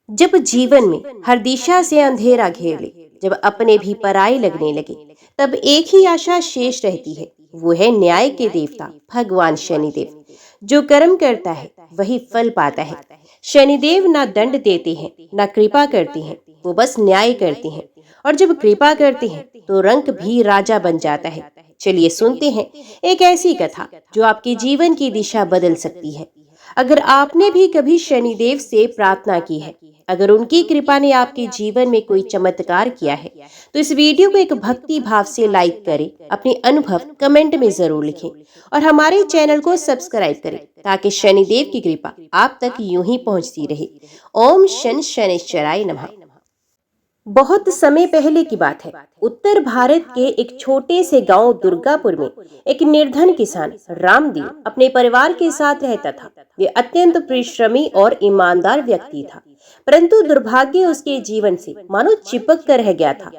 जब जीवन में हर दिशा से अंधेरा घेर ले, जब अपने भी पराई लगने लगे, तब एक ही आशा शेष रहती है। वो है न्याय के देवता भगवान शनिदेव। जो कर्म करता है वही फल पाता है। शनिदेव ना दंड देते हैं ना कृपा करते हैं, वो बस न्याय करते हैं। और जब कृपा करते हैं तो रंक भी राजा बन जाता है। चलिए सुनते हैं एक ऐसी कथा जो आपके जीवन की दिशा बदल सकती है। अगर आपने भी कभी शनिदेव से प्रार्थना की है, अगर उनकी कृपा ने आपके जीवन में कोई चमत्कार किया है, तो इस वीडियो को एक भक्ति भाव से लाइक करें, अपने अनुभव कमेंट में जरूर लिखें और हमारे चैनल को सब्सक्राइब करें ताकि शनिदेव की कृपा आप तक यूं ही पहुंचती रहे। ओम शनिश्चराय नमः। बहुत समय पहले की बात है। उत्तर भारत के एक छोटे से गांव दुर्गापुर में एक निर्धन किसान रामदीन अपने परिवार के साथ रहता था। वे अत्यंत परिश्रमी और ईमानदार व्यक्ति था, परंतु दुर्भाग्य उसके जीवन से मानो चिपक कर रह गया था।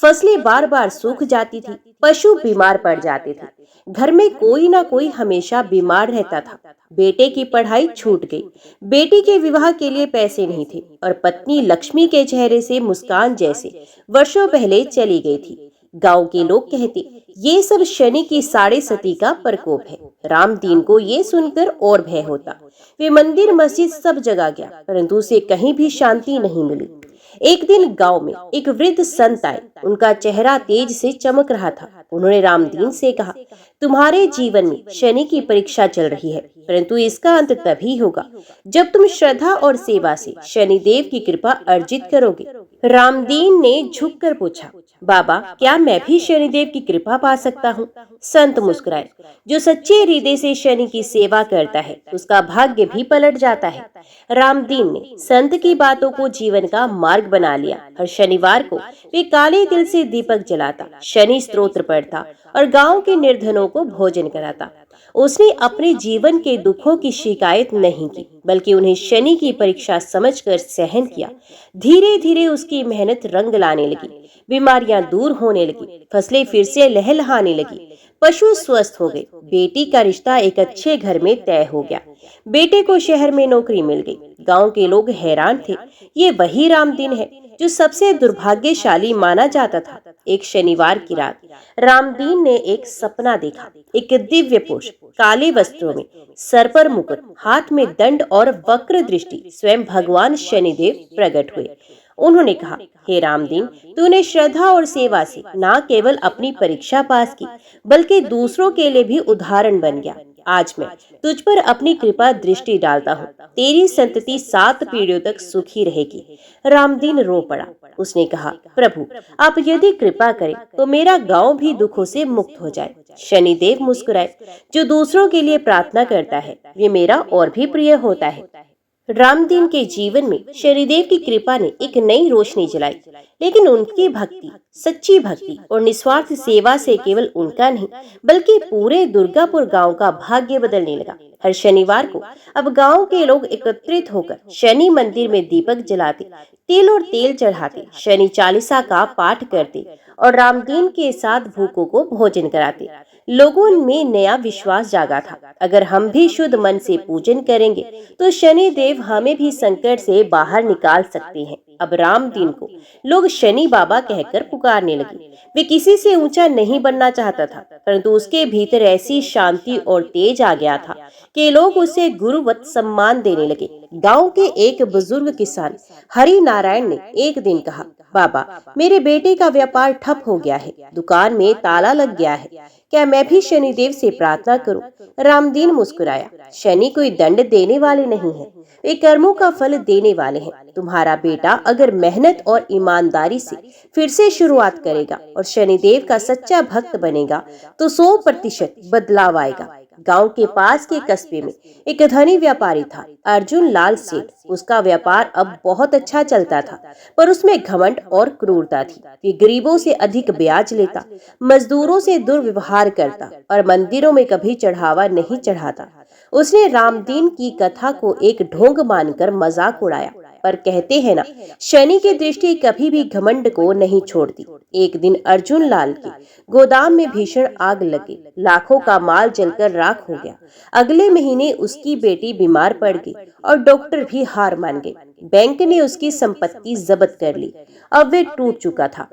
फसलें बार बार सूख जाती थी, पशु बीमार पड़ जाते थे, घर में कोई ना कोई हमेशा बीमार रहता था। बेटे की पढ़ाई छूट गई, बेटी के विवाह के लिए पैसे नहीं थे और पत्नी लक्ष्मी के चेहरे से मुस्कान जैसे वर्षों पहले चली गई थी। गांव के लोग कहते ये सब शनि की साढ़े सती का प्रकोप है। रामदीन को ये सुनकर और भय होता। वे मंदिर मस्जिद सब जगह गया, परंतु उसे कहीं भी शांति नहीं मिली। एक दिन गांव में एक वृद्ध संत आए। उनका चेहरा तेज से चमक रहा था। उन्होंने रामदीन से कहा, तुम्हारे जीवन में शनि की परीक्षा चल रही है, परंतु इसका अंत तभी होगा जब तुम श्रद्धा और सेवा से शनिदेव की कृपा अर्जित करोगे। रामदीन ने झुककर पूछा, बाबा क्या मैं भी शनिदेव की कृपा पा सकता हूँ? संत मुस्कुराए, जो सच्चे हृदय से शनि की सेवा करता है उसका भाग्य भी पलट जाता है। रामदीन ने संत की बातों को जीवन का मार्ग बना लिया। हर शनिवार को वे काले तिल से दीपक जलाता, शनि स्तोत्र पढ़ता और गांव के निर्धनों को भोजन कराता। उसने अपने जीवन के दुखों की शिकायत नहीं की, बल्कि उन्हें शनि की परीक्षा समझकर सहन किया। धीरे धीरे उसकी मेहनत रंग लाने लगी, बीमारियां दूर होने लगी, फसलें फिर से लहलहाने लगी, पशु स्वस्थ हो गए, बेटी का रिश्ता एक अच्छे घर में तय हो गया, बेटे को शहर में नौकरी मिल गई। गांव के लोग हैरान थे, ये वही रामदीन है जो सबसे दुर्भाग्यशाली माना जाता था। एक शनिवार की रात रामदीन ने एक सपना देखा। एक दिव्य पुरुष काले वस्त्रों में, सर पर मुकुट, हाथ में दंड और वक्र दृष्टि स्वयं भगवान शनिदेव प्रकट हुए। उन्होंने कहा, हे रामदीन, तूने श्रद्धा और सेवा से न केवल अपनी परीक्षा पास की, बल्कि दूसरों के लिए भी उदाहरण बन गया। आज मैं तुझ पर अपनी कृपा दृष्टि डालता हूँ, तेरी संतति 7 पीढ़ियों तक सुखी रहेगी। रामदीन रो पड़ा। उसने कहा, प्रभु आप यदि कृपा करें तो मेरा गांव भी दुखों से मुक्त हो जाए। शनिदेव मुस्कुराए, जो दूसरों के लिए प्रार्थना करता है वे मेरा और भी प्रिय होता है। रामदीन के जीवन में शनिदेव की कृपा ने एक नई रोशनी जलाई, लेकिन उनकी भक्ति, सच्ची भक्ति और निस्वार्थ सेवा से केवल उनका नहीं बल्कि पूरे दुर्गापुर गांव का भाग्य बदलने लगा। हर शनिवार को अब गांव के लोग एकत्रित होकर शनि मंदिर में दीपक जलाते, तिल और तेल चढ़ाते, शनि चालीसा का पाठ करते और रामदीन के साथ भूखों को भोजन कराते। लोगों में नया विश्वास जागा था, अगर हम भी शुद्ध मन से पूजन करेंगे तो शनि देव हमें भी संकट से बाहर निकाल सकते हैं। अब रामदीन को लोग शनि बाबा कहकर पुकारने लगे। वे किसी से ऊंचा नहीं बनना चाहता था, परंतु उसके भीतर ऐसी शांति और तेज आ गया था कि लोग उसे गुरुवत सम्मान देने लगे। गांव के एक बुजुर्ग किसान हरि नारायण ने एक दिन कहा, बाबा मेरे बेटे का व्यापार ठप हो गया है, दुकान में ताला लग गया है, क्या मैं भी शनिदेव से प्रार्थना करूं? रामदीन मुस्कुराया, शनि कोई दंड देने वाले नहीं है, वे कर्मों का फल देने वाले हैं। तुम्हारा बेटा अगर मेहनत और ईमानदारी से फिर से शुरुआत करेगा और शनिदेव का सच्चा भक्त बनेगा तो 100% बदलाव आएगा। गांव के पास के कस्बे में एक धनी व्यापारी था, अर्जुन लाल सेठ। उसका व्यापार अब बहुत अच्छा चलता था, पर उसमें घमंड और क्रूरता थी। वे गरीबों से अधिक ब्याज लेता, मजदूरों से दुर्व्यवहार करता और मंदिरों में कभी चढ़ावा नहीं चढ़ाता। उसने रामदीन की कथा को एक ढोंग मानकर मजाक उड़ाया। पर कहते हैं ना, शनि की दृष्टि कभी भी घमंड को नहीं छोड़ती। एक दिन अर्जुन लाल के गोदाम में भीषण आग लगी, लाखों का माल जलकर राख हो गया। अगले महीने उसकी बेटी बीमार पड़ गई और डॉक्टर भी हार मान गए। बैंक ने उसकी संपत्ति जब्त कर ली। अब वे टूट चुका था।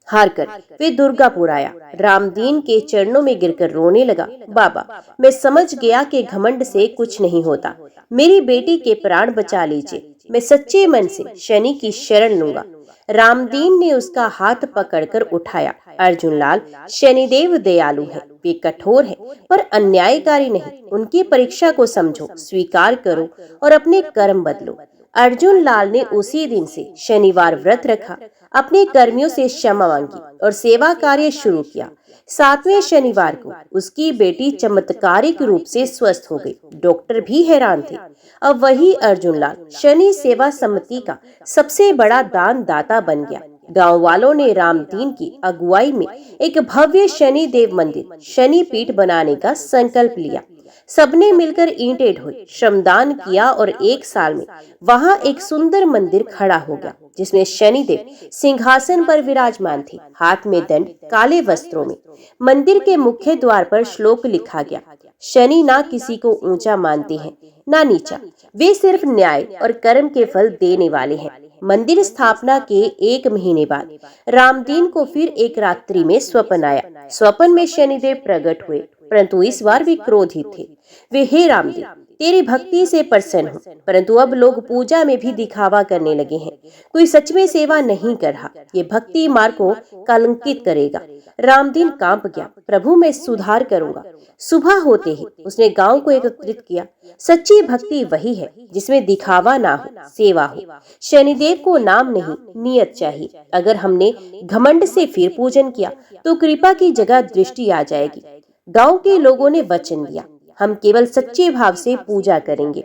हार कर वे दुर्गापुर आया। रामदीन के चरणों में गिरकर रोने लगा। बाबा, मैं समझ गया कि घमंड से कुछ नहीं होता। मेरी बेटी के प्राण बचा लीजिए। मैं सच्चे मन से शनि की शरण लूंगा। रामदीन ने उसका हाथ पकड़कर उठाया। अर्जुन लाल, शनिदेव दयालु है, वे कठोर है पर अन्यायकारी नहीं। उनकी परीक्षा को समझो, स्वीकार करो और अपने कर्म बदलो। अर्जुन लाल ने उसी दिन से शनिवार व्रत रखा, अपने कर्मियों से क्षमा मांगी और सेवा कार्य शुरू किया। 7वें शनिवार को उसकी बेटी चमत्कारिक रूप से स्वस्थ हो गई। डॉक्टर भी हैरान थे। अब वही अर्जुन लाल शनि सेवा समिति का सबसे बड़ा दान दाता बन गया। गांव वालों ने रामदीन की अगुवाई में एक भव्य शनि देव मंदिर, शनि पीठ बनाने का संकल्प लिया। सबने मिलकर ईंटें ढोई, श्रमदान किया और 1 साल में वहां एक सुंदर मंदिर खड़ा हो गया, जिसमें शनिदेव सिंहासन पर विराजमान थे, हाथ में दंड, काले वस्त्रों में। मंदिर के मुख्य द्वार पर श्लोक लिखा गया, शनि ना किसी को ऊंचा मानते हैं ना नीचा, वे सिर्फ न्याय और कर्म के फल देने वाले हैं। मंदिर स्थापना के 1 महीने बाद रामदीन को फिर एक रात्रि में स्वप्न आया। स्वप्न में शनिदेव प्रकट हुए, परंतु इस बार वे क्रोधित थे। वे, हे रामदेव, तेरी भक्ति से प्रसन्न हूँ, परंतु अब लोग पूजा में भी दिखावा करने लगे हैं। कोई सच में सेवा नहीं कर रहा, ये भक्ति मार्ग को कलंकित करेगा। रामदीन कांप गया। प्रभु, मैं सुधार करूंगा। सुबह होते ही उसने गांव को एकत्रित किया। सच्ची भक्ति वही है जिसमें दिखावा ना हो, सेवा हो। शनिदेव को नाम नहीं, नियत चाहिए। अगर हमने घमंड से फिर पूजन किया तो कृपा की जगह दृष्टि आ जाएगी। गांव के लोगों ने वचन दिया, हम केवल सच्चे भाव से पूजा करेंगे।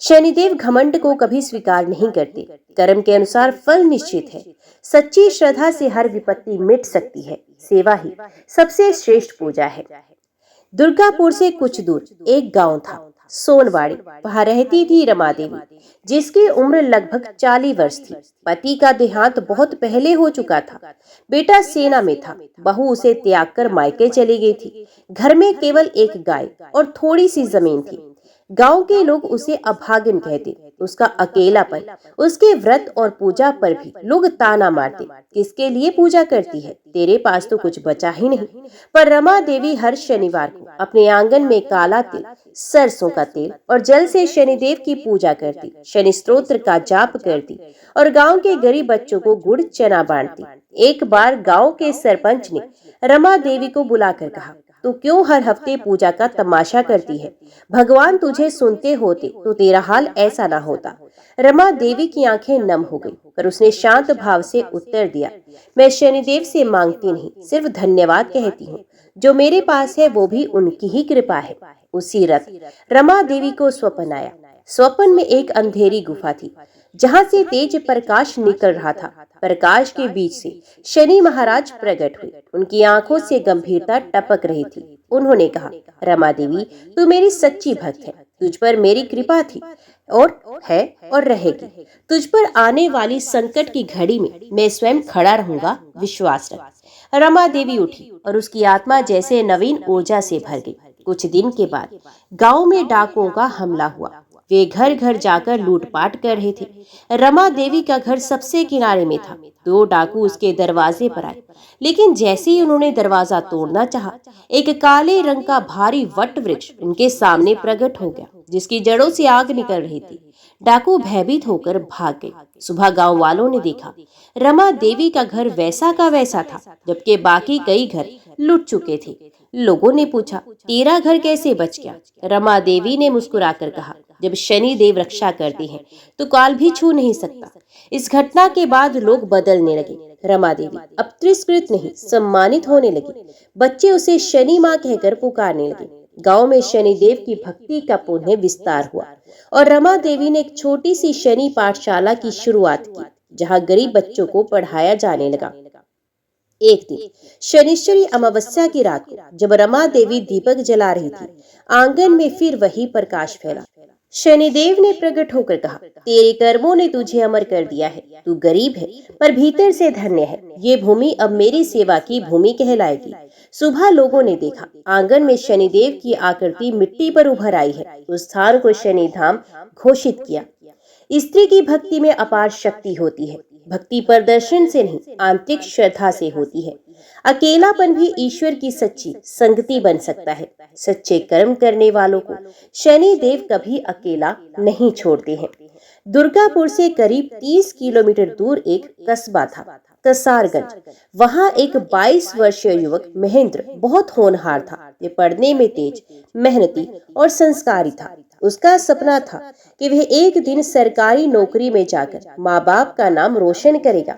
शनिदेव घमंड को कभी स्वीकार नहीं करते। कर्म के अनुसार फल निश्चित है। सच्ची श्रद्धा से हर विपत्ति मिट सकती है। सेवा ही सबसे श्रेष्ठ पूजा है। दुर्गापुर से कुछ दूर एक गांव था, सोनवाड़ी। वहां रहती थी रमा देवी, जिसकी उम्र लगभग 40 वर्ष थी। पति का देहांत बहुत पहले हो चुका था। बेटा सेना में था। बहू उसे त्याग कर मायके चली गई थी। घर में केवल एक गाय और थोड़ी सी जमीन थी। गांव के लोग उसे अभागिन कहते। उसका अकेलापन, उसके व्रत और पूजा पर भी लोग ताना मारते, किसके लिए पूजा करती है, तेरे पास तो कुछ बचा ही नहीं। पर रमा देवी हर शनिवार को अपने आंगन में काला तिल, सरसों का तेल और जल से शनिदेव की पूजा करती, शनि स्तोत्र का जाप करती और गांव के गरीब बच्चों को गुड़ चना बांटती। एक बार गांव के सरपंच ने रमा देवी को बुलाकर कहा, तू क्यों हर हफ्ते पूजा का तमाशा करती है? भगवान तुझे सुनते होते तो तेरा हाल ऐसा ना होता। रमा देवी की आंखें नम हो गई, पर उसने शांत भाव से उत्तर दिया, मैं शनिदेव से मांगती नहीं, सिर्फ धन्यवाद कहती हूँ। जो मेरे पास है वो भी उनकी ही कृपा है। उसी रात रमा देवी को स्वप्न आया। स्वप्न में एक अंधेरी गुफा थी, जहाँ से तेज प्रकाश निकल रहा था। प्रकाश के बीच से शनि महाराज प्रकट हुए। उनकी आंखों से गंभीरता टपक रही थी। उन्होंने कहा, रमा देवी, तू मेरी सच्ची भक्त है। तुझ पर मेरी कृपा थी और है और रहेगी। तुझ पर आने वाली संकट की घड़ी में मैं स्वयं खड़ा रहूंगा, विश्वास रख। रमा देवी उठी और उसकी आत्मा जैसे नवीन ऊर्जा से भर गई। कुछ दिन के बाद गांव में डाकुओं का हमला हुआ। वे घर घर जाकर लूटपाट कर रहे थे। रमा देवी का घर सबसे किनारे में था। 2 डाकू उसके दरवाजे पर आए, लेकिन जैसे ही उन्होंने दरवाजा तोड़ना चाहा, एक काले रंग का भारी वट वृक्ष उनके सामने प्रकट हो गया, जिसकी जड़ों से आग निकल रही थी। डाकू भयभीत होकर भाग गए। सुबह गांव वालों ने देखा, रमा देवी का घर वैसा का वैसा था, जबकि बाकी कई घर लुट चुके थे। लोगों ने पूछा, तेरा घर कैसे बच गया? रमा देवी ने मुस्कुराकर कहा, जब शनि देव रक्षा करते हैं तो काल भी छू नहीं सकता। इस घटना के बाद लोग बदलने लगे। रमा देवी अब तिरस्कृत नहीं, सम्मानित होने लगी। बच्चे उसे शनि माँ कहकर पुकारने लगे। गांव में शनि देव की भक्ति का पुनः विस्तार हुआ और रमा देवी ने एक छोटी सी शनि पाठशाला की शुरुआत की, जहाँ गरीब बच्चों को पढ़ाया जाने लगा। एक दिन शनिश्चरी अमावस्या की रात को जब रमा देवी दीपक जला रही थी, आंगन में फिर वही प्रकाश फैला। शनिदेव ने प्रकट होकर कहा, तेरे कर्मों ने तुझे अमर कर दिया है। तू गरीब है पर भीतर से धन्य है। ये भूमि अब मेरी सेवा की भूमि कहलाएगी। सुबह लोगों ने देखा, आंगन में शनिदेव की आकृति मिट्टी पर उभर आई है। उस स्थान को शनि धाम घोषित किया। स्त्री की भक्ति में अपार शक्ति होती है। भक्ति प्रदर्शन से नहीं, आंतरिक श्रद्धा से होती है। अकेलापन भी ईश्वर की सच्ची संगति बन सकता है। सच्चे कर्म करने वालों को शनि देव कभी अकेला नहीं छोड़ते हैं। दुर्गापुर से करीब 30 किलोमीटर दूर एक कस्बा था, कसारगंज। वहां एक 22 वर्षीय युवक महेंद्र बहुत होनहार था। ये पढ़ने में तेज, मेहनती और संस्कारी था। उसका सपना था कि वह एक दिन सरकारी नौकरी में जाकर माँ बाप का नाम रोशन करेगा।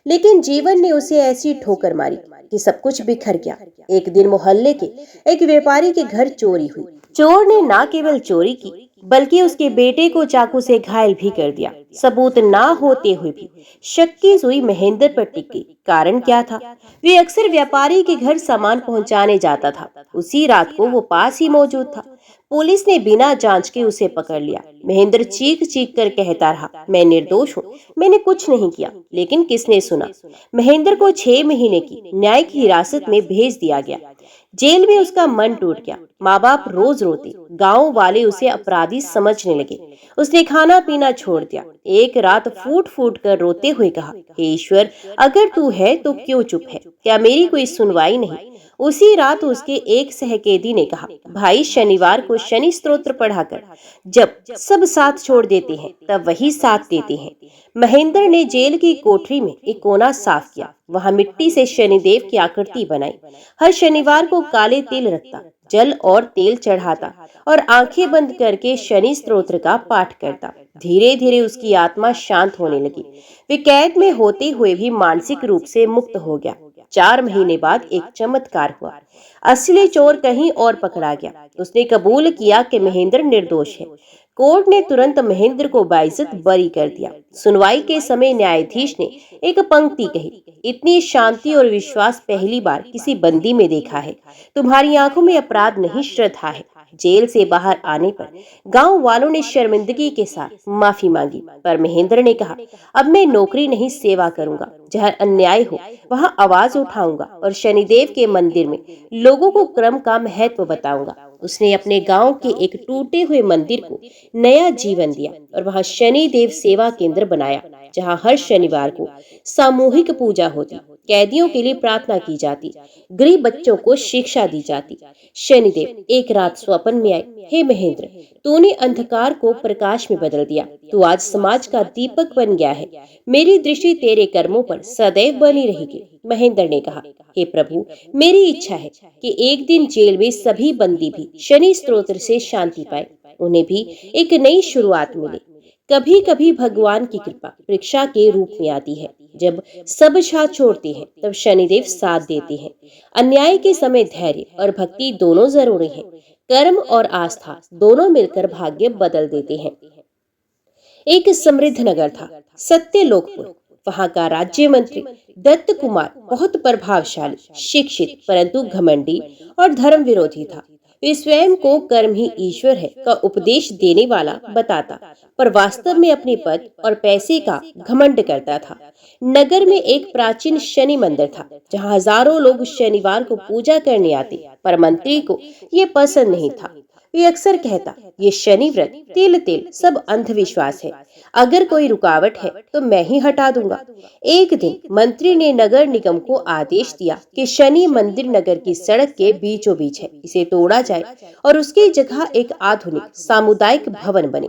लेकिन जीवन ने उसे ऐसी ठोकर मारी कि सब कुछ बिखर गया। एक दिन मोहल्ले के एक व्यापारी के घर चोरी हुई। चोर ने न केवल चोरी की बल्कि उसके बेटे को चाकू से घायल भी कर दिया। सबूत ना होते हुए भी शक की सुई महेंद्र पर टिक गई। कारण क्या था? वे अक्सर व्यापारी के घर सामान पहुंचाने जाता था। उसी रात को वो पास ही मौजूद था। पुलिस ने बिना जांच के उसे पकड़ लिया। महेंद्र चीख चीख कर कहता रहा, मैं निर्दोष हूँ, मैंने कुछ नहीं किया। लेकिन किसने सुना? महेंद्र को 6 महीने की न्यायिक हिरासत में भेज दिया गया। जेल में उसका मन टूट गया। माँ बाप रोज रोते, गांव वाले उसे अपराधी समझने लगे। उसने खाना पीना छोड़ दिया। एक रात फूट फूट कर रोते हुए कहा, हे ईश्वर, अगर तू है तो क्यों चुप है? क्या मेरी कोई सुनवाई नहीं? उसी रात उसके एक सहकैदी ने कहा, भाई, शनिवार को शनि स्तोत्र पढ़ाकर जब सब साथ छोड़ देते हैं तब वही साथ देते हैं। महेंद्र ने जेल की कोठरी में एक कोना साफ किया। वहां मिट्टी से शनिदेव की आकृति बनाई। हर शनिवार को काले तिल रखता, जल और तेल चढ़ाता और आंखें बंद करके शनि स्तोत्र का पाठ करता। धीरे धीरे उसकी आत्मा शांत होने लगी। वे कैद में होते हुए भी मानसिक रूप से मुक्त हो गया। 4 महीने बाद एक चमत्कार हुआ। असली चोर कहीं और पकड़ा गया। उसने कबूल किया कि महेंद्र निर्दोष है। कोर्ट ने तुरंत महेंद्र को बाइज्जत बरी कर दिया। सुनवाई के समय न्यायाधीश ने एक पंक्ति कही, इतनी शांति और विश्वास पहली बार किसी बंदी में देखा है। तुम्हारी आंखों में अपराध नहीं, श्रद्धा है। जेल से बाहर आने पर गांव वालों ने शर्मिंदगी के साथ माफी मांगी, पर महेंद्र ने कहा, अब मैं नौकरी नहीं, सेवा करूंगा। जहाँ अन्याय हो वहां आवाज उठाऊंगा और शनिदेव के मंदिर में लोगों को क्रम का महत्व बताऊंगा। उसने अपने गांव के एक टूटे हुए मंदिर को नया जीवन दिया और वहां शनि देव सेवा केंद्र बनाया, जहां हर शनिवार को सामूहिक पूजा होती, कैदियों के लिए प्रार्थना की जाती, गरीब बच्चों को शिक्षा दी जाती। शनिदेव एक रात स्वप्न में आए, हे महेंद्र, तूने अंधकार को प्रकाश में बदल दिया। तू आज समाज का दीपक बन गया है। मेरी दृष्टि तेरे कर्मों पर सदैव बनी रहेगी। महेंद्र ने कहा, हे प्रभु, मेरी इच्छा है कि एक दिन जेल में सभी बंदी भी शनि स्तोत्र से शांति पाए, उन्हें भी एक नई शुरुआत मिले। कभी कभी भगवान की कृपा परीक्षा के रूप में आती है। जब सब साथ छोड़ते हैं तब शनिदेव साथ देते हैं। अन्याय के समय धैर्य और भक्ति दोनों जरूरी हैं। कर्म और आस्था दोनों मिलकर भाग्य बदल देते हैं। एक समृद्ध नगर था, सत्यलोकपुर। वहां का राज्य मंत्री दत्त कुमार बहुत प्रभावशाली, शिक्षित परंतु घमंडी और धर्म विरोधी था। वे स्वयं को कर्म ही ईश्वर है का उपदेश देने वाला बताता, पर वास्तव में अपने पद और पैसे का घमंड करता था। नगर में एक प्राचीन शनि मंदिर था, जहां हजारों लोग शनिवार को पूजा करने आते, पर मंत्री को ये पसंद नहीं था। वे अक्सर कहता, ये शनि व्रत, तिल तेल सब अंधविश्वास है। अगर कोई रुकावट है तो मैं ही हटा दूंगा। एक दिन मंत्री ने नगर निगम को आदेश दिया कि शनि मंदिर नगर की सड़क के बीचों बीच है, इसे तोड़ा जाए और उसकी जगह एक आधुनिक सामुदायिक भवन बने।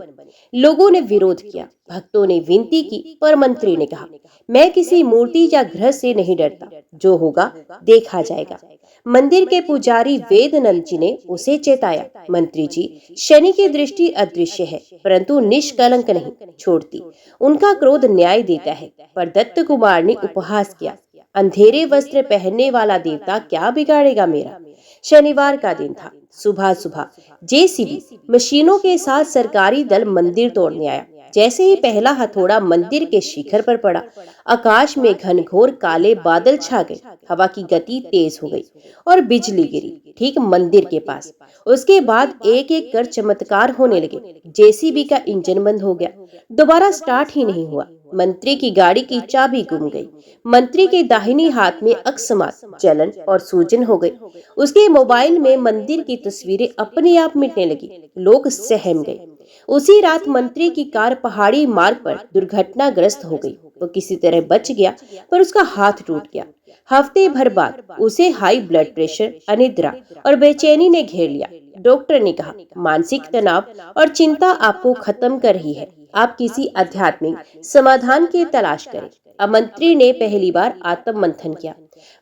लोगों ने विरोध किया, भक्तों ने विनती की, पर मंत्री ने कहा, मैं किसी मूर्ति या ग्रह से नहीं डरता, जो होगा देखा जाएगा। मंदिर के पुजारी वेदनंद जी ने उसे चेताया, मंत्री जी, शनि की दृष्टि अदृश्य है परंतु निष्कलंक नहीं छोड़ती। उनका क्रोध न्याय देता है। पर दत्त कुमार ने उपहास किया, अंधेरे वस्त्र पहनने वाला देवता क्या बिगाड़ेगा मेरा। शनिवार का दिन था। सुबह सुबह जेसीबी मशीनों के साथ सरकारी दल मंदिर तोड़ने आया। जैसे ही पहला हथौड़ा मंदिर के शिखर पर पड़ा, आकाश में घनघोर काले बादल छा गए, हवा की गति तेज हो गई और बिजली गिरी ठीक मंदिर के पास। उसके बाद एक एक कर चमत्कार होने लगे। जेसीबी का इंजन बंद हो गया, दोबारा स्टार्ट ही नहीं हुआ। मंत्री की गाड़ी की चाबी गुम गई। मंत्री के दाहिनी हाथ में अकस्मात जलन और सूजन हो गई। उसके मोबाइल में मंदिर की तस्वीरें अपने आप मिटने लगी। लोग सहम गए। उसी रात मंत्री की कार पहाड़ी मार्ग पर दुर्घटनाग्रस्त हो गई। वो किसी तरह बच गया, पर उसका हाथ टूट गया। हफ्ते भर बाद उसे हाई ब्लड प्रेशर, अनिद्रा और बेचैनी ने घेर लिया। डॉक्टर ने कहा, मानसिक तनाव और चिंता आपको खत्म कर रही है। आप किसी आध्यात्मिक समाधान की तलाश करें। अब मंत्री ने पहली बार आत्म मंथन किया।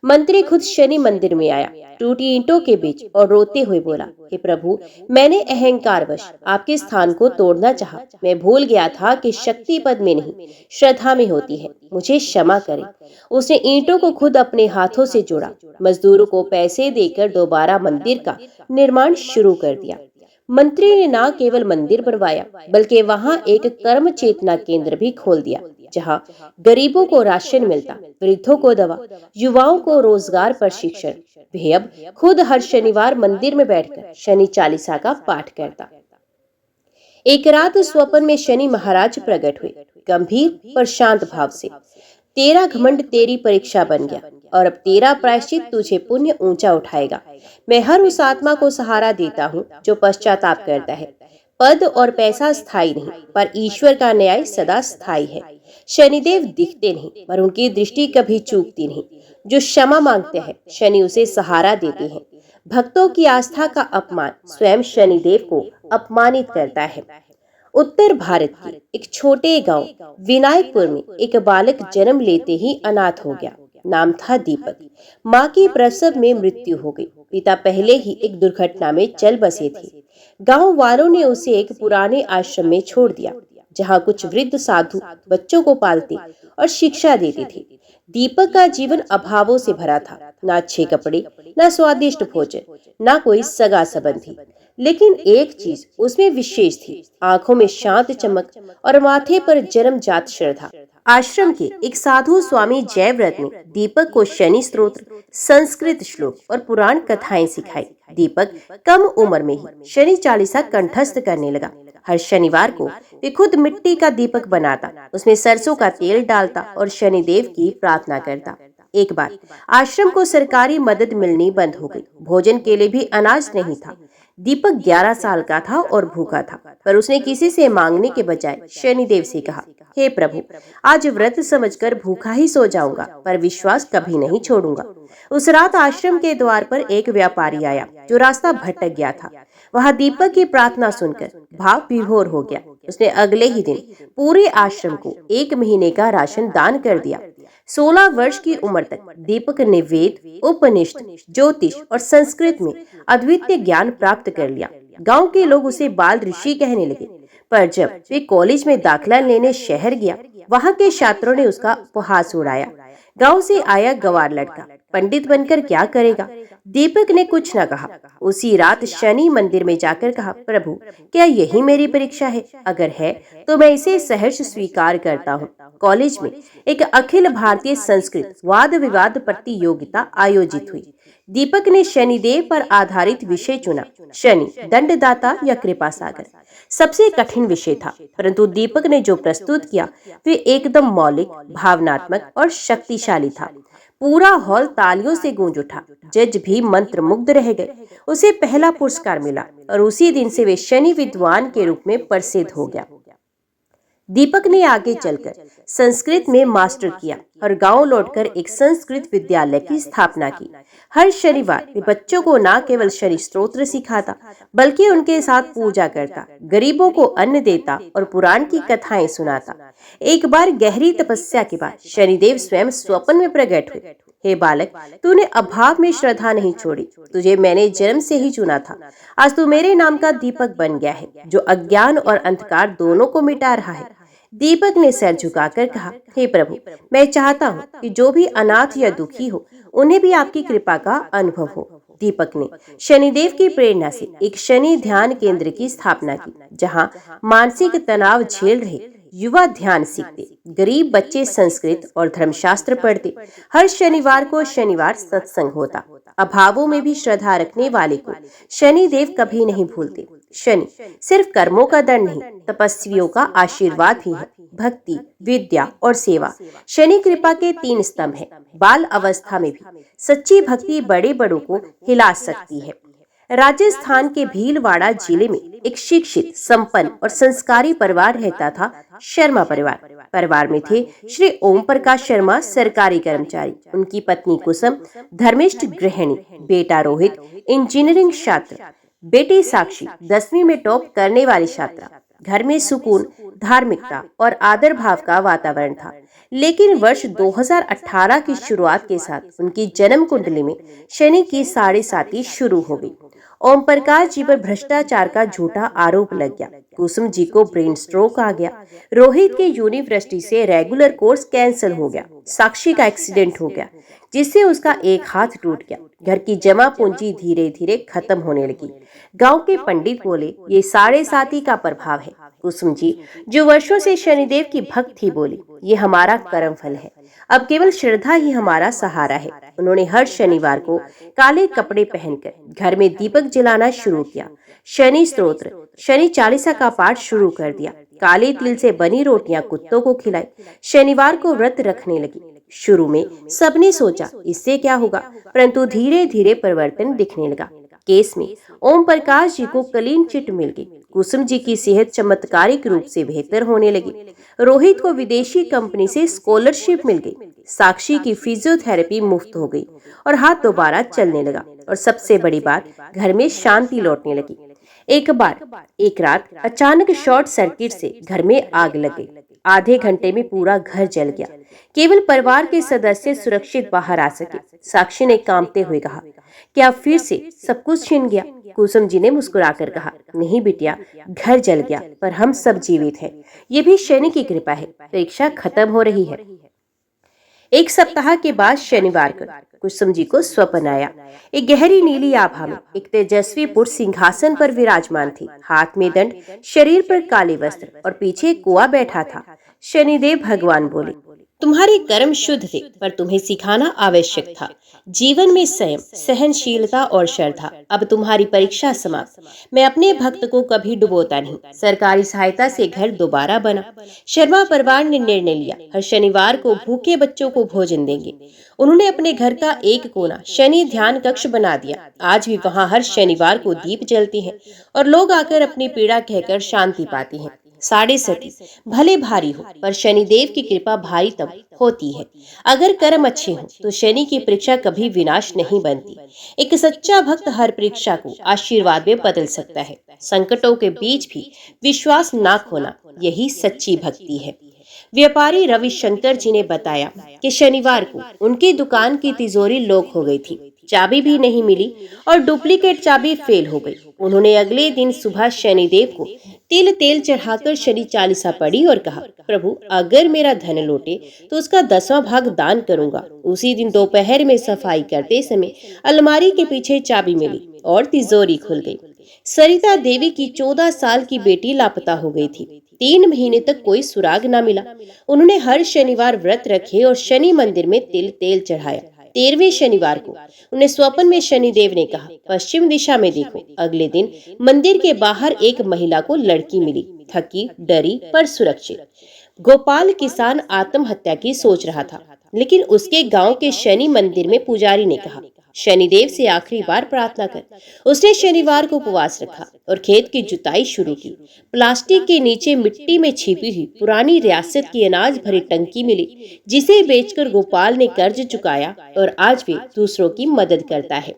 मंत्री खुद शनि मंदिर में आया, टूटी ईंटों के बीच, और रोते हुए बोला, हे प्रभु, मैंने अहंकारवश आपके स्थान को तोड़ना चाहा। मैं भूल गया था कि शक्ति पद में नहीं, श्रद्धा में होती है। मुझे क्षमा करें। उसने ईंटों को खुद अपने हाथों से जोड़ा, मजदूरों को पैसे देकर दोबारा मंदिर का निर्माण शुरू कर दिया। मंत्री ने न केवल मंदिर बनवाया, बल्कि वहां एक कर्म चेतना केंद्र भी खोल दिया, जहां गरीबों को राशन मिलता, वृद्धों को दवा, युवाओं को रोजगार प्रशिक्षण। वे अब खुद हर शनिवार मंदिर में बैठकर शनि चालीसा का पाठ करता। एक रात स्वप्न में शनि महाराज प्रकट हुए, गंभीर पर शांत भाव से। तेरा घमंड तेरी परीक्षा बन गया, और अब तेरा प्रायश्चित तुझे पुण्य ऊंचा उठाएगा। मैं हर उस आत्मा को सहारा देता हूँ जो पश्चाताप करता है। पद और पैसा स्थायी नहीं, पर ईश्वर का न्याय सदा स्थायी है। शनिदेव दिखते नहीं, पर उनकी दृष्टि कभी चूकती नहीं। जो क्षमा मांगते हैं, शनि उसे सहारा देते हैं। भक्तों की आस्था का अपमान स्वयं शनिदेव को अपमानित करता है। उत्तर भारत के एक छोटे गांव विनायकपुर में एक बालक जन्म लेते ही अनाथ हो गया। नाम था दीपक। मां की प्रसव में मृत्यु हो गई। पिता पहले ही एक दुर्घटना में चल बसे थे। गांव वालों ने उसे एक पुराने आश्रम में छोड़ दिया, जहां कुछ वृद्ध साधु बच्चों को पालते और शिक्षा देते थे। दीपक का जीवन अभावों से भरा था। न अच्छे कपड़े, न स्वादिष्ट भोजन, न कोई सगा संबंधी। लेकिन एक चीज उसमें विशेष थी, आंखों में शांत चमक और माथे पर जन्मजात श्रद्धा। आश्रम के एक साधु स्वामी जयव्रत ने दीपक को शनि स्तोत्र, संस्कृत श्लोक और पुराण कथाएं सिखाई। दीपक कम उम्र में ही शनि चालीसा कंठस्थ करने लगा। हर शनिवार को वे खुद मिट्टी का दीपक बनाता, उसमें सरसों का तेल डालता और शनिदेव की प्रार्थना करता। एक बार आश्रम को सरकारी मदद मिलनी बंद हो गई। भोजन के लिए भी अनाज नहीं था। दीपक 11 साल का था और भूखा था, पर उसने किसी से मांगने के बजाय शनिदेव से कहा, हे प्रभु, आज व्रत समझकर भूखा ही सो जाऊंगा, पर विश्वास कभी नहीं छोड़ूंगा। उस रात आश्रम के द्वार पर एक व्यापारी आया जो रास्ता भटक गया था। वह दीपक की प्रार्थना सुनकर भाव विभोर हो गया। उसने अगले ही दिन पूरे आश्रम को 1 महीने का राशन दान कर दिया। 16 वर्ष की उम्र तक दीपक ने वेद, उपनिषद, ज्योतिष और संस्कृत में अद्वितीय ज्ञान प्राप्त कर लिया। गांव के लोग उसे बाल ऋषि कहने लगे। पर जब वे कॉलेज में दाखिला लेने शहर गया, वहां के छात्रों ने उसका उपहास उड़ाया। गांव से आया गंवार लड़का पंडित बनकर क्या करेगा? दीपक ने कुछ न कहा। उसी रात शनि मंदिर में जाकर कहा, प्रभु, क्या यही मेरी परीक्षा है? अगर है तो मैं इसे सहर्ष स्वीकार करता हूँ। कॉलेज में एक अखिल भारतीय संस्कृत वाद विवाद प्रतियोगिता आयोजित हुई। दीपक ने शनिदेव पर आधारित विषय चुना, शनि दंडदाता या कृपा सागर। सबसे कठिन विषय था, परंतु दीपक ने जो प्रस्तुत किया वे एकदम मौलिक, भावनात्मक और शक्तिशाली था। पूरा हॉल तालियों से गूंज उठा। जज भी मंत्रमुग्ध रह गए। उसे पहला पुरस्कार मिला और उसी दिन से वे शनि विद्वान के रूप में प्रसिद्ध हो गया। दीपक ने आगे चलकर संस्कृत में मास्टर किया और गांव लौटकर एक संस्कृत विद्यालय की स्थापना की। हर शनिवार वे बच्चों को न केवल शनि स्तोत्र सिखाता, बल्कि उनके साथ पूजा करता, गरीबों को अन्न देता और पुराण की कथाएं सुनाता। एक बार गहरी तपस्या के बाद शनिदेव स्वयं स्वप्न में प्रकट हुए। हे बालक, तूने अभाव में श्रद्धा नहीं छोड़ी। तुझे मैंने जन्म से ही चुना था। आज तू मेरे नाम का दीपक बन गया है, जो अज्ञान और अंधकार दोनों को मिटा रहा है। दीपक ने सर झुकाकर कहा, हे प्रभु, मैं चाहता हूँ कि जो भी अनाथ या दुखी हो, उन्हें भी आपकी कृपा का अनुभव हो। दीपक ने शनिदेव की प्रेरणा से एक शनि ध्यान केंद्र की स्थापना की, जहाँ मानसिक तनाव झेल रहे युवा ध्यान सीखते, गरीब बच्चे संस्कृत और धर्मशास्त्र पढ़ते। हर शनिवार को शनिवार सत्संग होता। अभावों में भी श्रद्धा रखने वाले को शनि देव कभी नहीं भूलते। शनि सिर्फ कर्मों का दंड नहीं, तपस्वियों का आशीर्वाद भी है। भक्ति, विद्या और सेवा शनि कृपा के 3 स्तंभ हैं। बाल अवस्था में भी सच्ची भक्ति बड़े बड़ों को हिला सकती है। राजस्थान के भीलवाड़ा जिले में एक शिक्षित, संपन्न और संस्कारी परिवार रहता था, शर्मा परिवार। परिवार में थे श्री ओम प्रकाश शर्मा, सरकारी कर्मचारी, उनकी पत्नी कुसुम धर्मिष्ठ गृहिणी, बेटा रोहित इंजीनियरिंग छात्र, बेटी साक्षी 10वीं में टॉप करने वाली छात्रा। घर में सुकून, धार्मिकता और आदर भाव का वातावरण था। लेकिन वर्ष 2018 की शुरुआत के साथ उनकी जन्म कुंडली में शनि की 7.5 शुरू हो गई। ओम प्रकाश जी पर भ्रष्टाचार का झूठा आरोप लग गया। कुसुम जी को ब्रेन स्ट्रोक आ गया। रोहित के यूनिवर्सिटी से रेगुलर कोर्स कैंसिल हो गया। साक्षी का एक्सीडेंट हो गया, जिससे उसका एक हाथ टूट गया। घर की जमा पूंजी धीरे धीरे खत्म होने लगी। गांव के पंडित बोले, ये 7.5 का प्रभाव है। कुसुम जी, जो वर्षों से शनिदेव की भक्त थी, बोली, ये हमारा कर्म फल है। अब केवल श्रद्धा ही हमारा सहारा है। उन्होंने हर शनिवार को काले कपड़े पहनकर घर में दीपक जलाना शुरू किया। शनि स्तोत्र, शनि चालीसा का पाठ शुरू कर दिया। काले तिल से बनी रोटियां कुत्तों को खिलाई। शनिवार को व्रत रखने लगी। शुरू में सबने सोचा इससे क्या होगा, परंतु धीरे धीरे परिवर्तन दिखने लगा। केस में ओम प्रकाश जी को क्लीन चिट मिल गई। कुसुम जी की सेहत चमत्कारिक रूप से बेहतर होने लगी। रोहित को विदेशी कंपनी से स्कॉलरशिप मिल गई। साक्षी की फिजियोथेरेपी मुफ्त हो गई और हाथ दोबारा चलने लगा। और सबसे बड़ी बात, घर में शांति लौटने लगी। एक रात अचानक शॉर्ट सर्किट से घर में आग लग गई। आधे घंटे में पूरा घर जल गया। केवल परिवार के सदस्य सुरक्षित बाहर आ सके। साक्षी ने कांपते हुए कहा, क्या फिर से सब कुछ छिन गया? कुसुम जी ने मुस्कुराकर कहा, नहीं बिटिया, घर जल गया पर हम सब जीवित हैं। ये भी शनि की कृपा है। परीक्षा खत्म हो रही है। एक सप्ताह के बाद शनिवार को कुसुम जी को स्वप्न आया। एक गहरी नीली आभा में एक तेजस्वी पुरुष सिंहासन पर विराजमान थी। हाथ में दंड, शरीर पर काले वस्त्र और पीछे कुआं बैठा था। शनिदेव भगवान बोले, तुम्हारे कर्म शुद्ध थे, पर तुम्हें सिखाना आवश्यक था। जीवन में संयम, सहनशीलता और श्रद्धा। अब तुम्हारी परीक्षा समाप्त। मैं अपने भक्त को कभी डुबोता नहीं। सरकारी सहायता से घर दोबारा बना। शर्मा परिवार ने निर्णय लिया, हर शनिवार को भूखे बच्चों को भोजन देंगे। उन्होंने अपने घर का एक कोना शनि ध्यान कक्ष बना दिया। आज भी वहाँ हर शनिवार को दीप जलते हैं और लोग आकर अपनी पीड़ा कहकर शांति पाते हैं। 7.5 भले भारी हो, पर शनिदेव की कृपा भारी तब होती है अगर कर्म अच्छे हो, तो शनि की परीक्षा कभी विनाश नहीं बनती। एक सच्चा भक्त हर परीक्षा को आशीर्वाद में बदल सकता है। संकटों के बीच भी विश्वास ना खोना, यही सच्ची भक्ति है। व्यापारी रविशंकर जी ने बताया कि शनिवार को उनकी दुकान की तिजोरी लॉक हो गई थी। चाबी भी नहीं मिली और डुप्लीकेट चाबी फेल हो गई। उन्होंने अगले दिन सुबह शनिदेव को तिल तेल चढ़ाकर शनि चालीसा पढ़ी और कहा, प्रभु, अगर मेरा धन लौटे तो उसका 10वां भाग दान करूंगा। उसी दिन दोपहर में सफाई करते समय अलमारी के पीछे चाबी मिली और तिजोरी खुल गई। सरिता देवी की 14 साल की बेटी लापता हो गई थी। 3 महीने तक कोई सुराग न मिला। उन्होंने हर शनिवार व्रत रखे और शनि मंदिर में तिल तेल चढ़ाया। 13वें शनिवार को उन्हें स्वप्न में शनिदेव ने कहा, पश्चिम दिशा में देखो। अगले दिन मंदिर के बाहर एक महिला को लड़की मिली, थकी, डरी पर सुरक्षित। गोपाल किसान आत्महत्या की सोच रहा था, लेकिन उसके गांव के शनि मंदिर में पुजारी ने कहा, शनिदेव से आखिरी बार प्रार्थना कर। उसने शनिवार को उपवास रखा और खेत की जुताई शुरू की। प्लास्टिक के नीचे मिट्टी में छिपी हुई पुरानी रियासत की अनाज भरी टंकी मिली, जिसे बेचकर गोपाल ने कर्ज चुकाया और आज वे दूसरों की मदद करता है।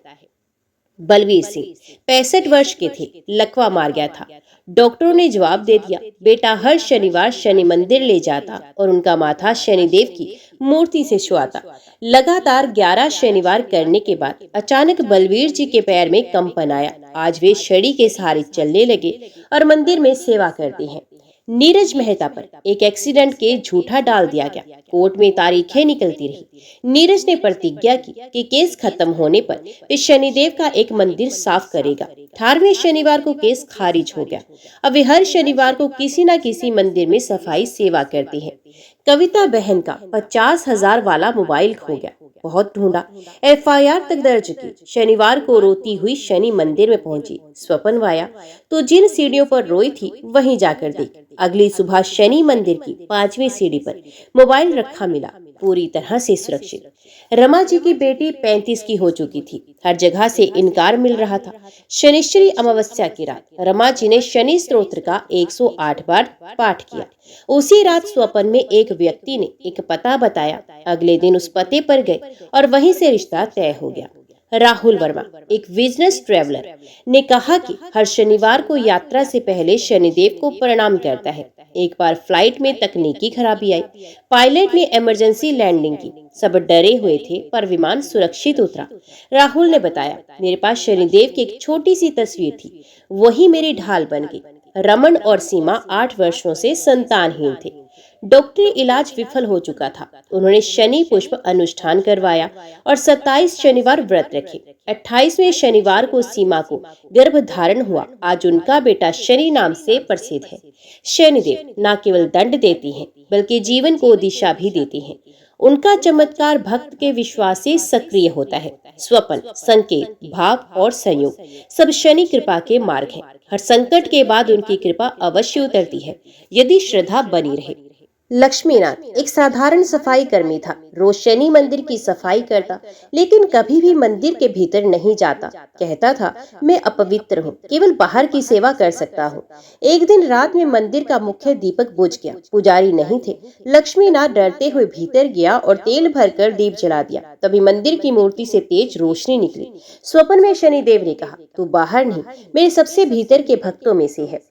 बलवीर सिंह 65 वर्ष के थे, लकवा मार गया था। डॉक्टरों ने जवाब दे दिया, बेटा हर शनिवार शनि मंदिर ले जाता और उनका माथा शनिदेव की मूर्ति से छुआता। लगातार 11 शनिवार करने के बाद अचानक बलवीर जी के पैर में कंपन आया। आज वे छड़ी के सहारे चलने लगे और मंदिर में सेवा करते हैं। नीरज मेहता पर एक एक्सीडेंट के झूठा डाल दिया गया। कोर्ट में तारीखें निकलती रही। नीरज ने प्रतिज्ञा की कि केस खत्म होने पर वे शनिदेव का एक मंदिर साफ करेगा। 18वें शनिवार को केस खारिज हो गया। अब वे हर शनिवार को किसी न किसी मंदिर में सफाई सेवा करती है। कविता बहन का 50,000 वाला मोबाइल खो गया। बहुत ढूंढा, एफआईआर तक दर्ज की। शनिवार को रोती हुई शनि मंदिर में पहुंची। स्वपन वाया तो जिन सीढ़ियों पर रोई थी वहीं जाकर देख। अगली सुबह शनि मंदिर की 5वीं सीढ़ी पर मोबाइल रखा मिला, पूरी तरह से सुरक्षित। रमा जी की बेटी 35 की हो चुकी थी। हर जगह से इनकार मिल रहा था। शनिश्चरी अमावस्या की रात रमा जी ने शनि स्तोत्र का 108 बार पाठ किया। उसी रात स्वप्न में एक व्यक्ति ने एक पता बताया। अगले दिन उस पते पर गए और वहीं से रिश्ता तय हो गया। राहुल वर्मा, एक बिजनेस ट्रैवलर, ने कहा कि हर शनिवार को यात्रा से पहले शनिदेव को प्रणाम करता है। एक बार फ्लाइट में तकनीकी खराबी आई। पायलट ने इमरजेंसी लैंडिंग की। सब डरे हुए थे पर विमान सुरक्षित उतरा। राहुल ने बताया, मेरे पास शनिदेव की एक छोटी सी तस्वीर थी, वही मेरी ढाल बन गई। रमन और सीमा 8 वर्षों से संतानहीन थे। डॉक्टरी इलाज विफल हो चुका था। उन्होंने शनि पुष्प अनुष्ठान करवाया और 27 शनिवार व्रत रखे। 28वें शनिवार को सीमा को गर्भ धारण हुआ। आज उनका बेटा शनि नाम से प्रसिद्ध है। शनिदेव न केवल दंड देती हैं बल्कि जीवन को दिशा भी देती हैं। उनका चमत्कार भक्त के विश्वास से सक्रिय होता है। स्वप्न, संकेत, भाव और संयोग सब शनि कृपा के मार्ग हैं। हर संकट के बाद उनकी कृपा अवश्य उतरती है यदि श्रद्धा बनी रहे। लक्ष्मीनाथ एक साधारण सफाई कर्मी था। रोज शनि मंदिर की सफाई करता, लेकिन कभी भी मंदिर के भीतर नहीं जाता। कहता था, मैं अपवित्र हूँ, केवल बाहर की सेवा कर सकता हूँ। एक दिन रात में मंदिर का मुख्य दीपक बुझ गया। पुजारी नहीं थे। लक्ष्मीनाथ डरते हुए भीतर गया और तेल भरकर दीप जला दिया। तभी मंदिर की मूर्ति से तेज रोशनी निकली। स्वप्न में शनिदेव ने कहा, तू बाहर नहीं, मेरे सबसे भीतर के भक्तों में से है।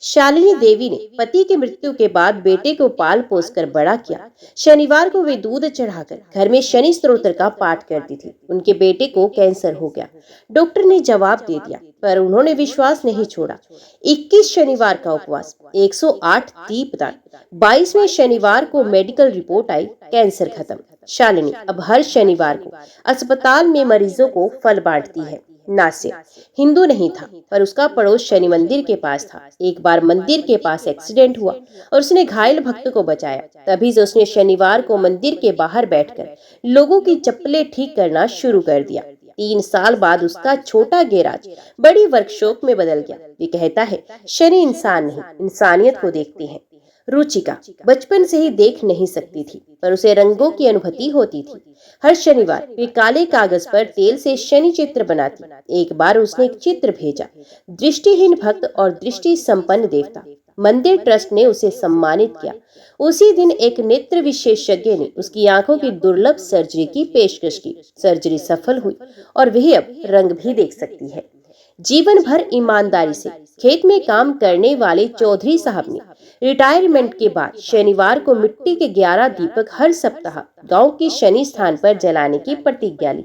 शालिनी देवी ने पति की मृत्यु के बाद बेटे को पाल पोस कर बड़ा किया। शनिवार को वे दूध चढ़ाकर घर में शनि स्तोत्र का पाठ करती थी। उनके बेटे को कैंसर हो गया। डॉक्टर ने जवाब दे दिया, पर उन्होंने विश्वास नहीं छोड़ा। 21 शनिवार का उपवास, 108 दीपदान। 22वें शनिवार को मेडिकल रिपोर्ट आई, कैंसर खत्म। शालिनी अब हर शनिवार को अस्पताल में मरीजों को फल बांटती है। नासिर हिंदू नहीं था, पर उसका पड़ोस शनि मंदिर के पास था। एक बार मंदिर के पास एक्सीडेंट हुआ और उसने घायल भक्त को बचाया। तभी से उसने शनिवार को मंदिर के बाहर बैठकर लोगों की चप्पलें ठीक करना शुरू कर दिया। 3 साल बाद उसका छोटा गैराज बड़ी वर्कशॉप में बदल गया। वे कहता है, शनि इंसान नहीं, इंसानियत को देखती है। रुचिका बचपन से ही देख नहीं सकती थी, पर उसे रंगों की अनुभूति होती थी। हर शनिवार वे काले कागज पर तेल से शनि चित्र बनाती। एक बार उसने एक चित्र भेजा, दृष्टिहीन भक्त और दृष्टि संपन्न देवता। मंदिर ट्रस्ट ने उसे सम्मानित किया। उसी दिन एक नेत्र विशेषज्ञ ने उसकी आंखों की दुर्लभ सर्जरी की पेशकश की। सर्जरी सफल हुई और वह अब रंग भी देख सकती है। जीवन भर ईमानदारी से खेत में काम करने वाले चौधरी साहब ने रिटायरमेंट के बाद शनिवार को मिट्टी के 11 दीपक हर सप्ताह गांव के शनि स्थान पर जलाने की प्रतिज्ञा ली।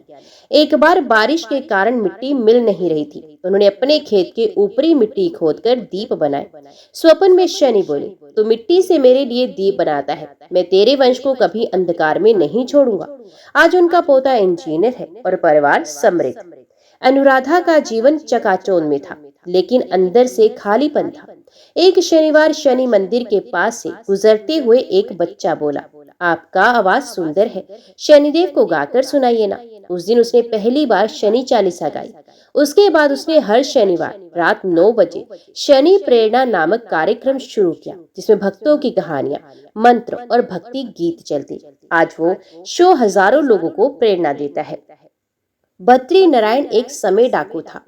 एक बार बारिश के कारण मिट्टी मिल नहीं रही थी। उन्होंने अपने खेत के ऊपरी मिट्टी खोदकर दीप बनाए। स्वप्न में शनि बोले, तो मिट्टी से मेरे लिए दीप बनाता है, मैं तेरे वंश को कभी अंधकार में नहीं छोड़ूंगा। आज उनका पोता इंजीनियर है और परिवार समृद्ध। अनुराधा का जीवन चकाचौंध में था, लेकिन अंदर से खालीपन था। एक शनिवार शनि मंदिर के पास से गुजरते हुए एक बच्चा बोला, आपका आवाज सुंदर है, शनिदेव को गाकर सुनाइए ना। उस दिन उसने पहली बार शनि चालीसा गाई। उसके बाद उसने हर शनिवार रात 9 बजे शनि प्रेरणा नामक कार्यक्रम शुरू किया, जिसमें भक्तों की कहानियां, मंत्र और भक्ति गीत चलते। आज वो शो हजारों लोगों को प्रेरणा देता है। बद्री नारायण एक समय डाकू था।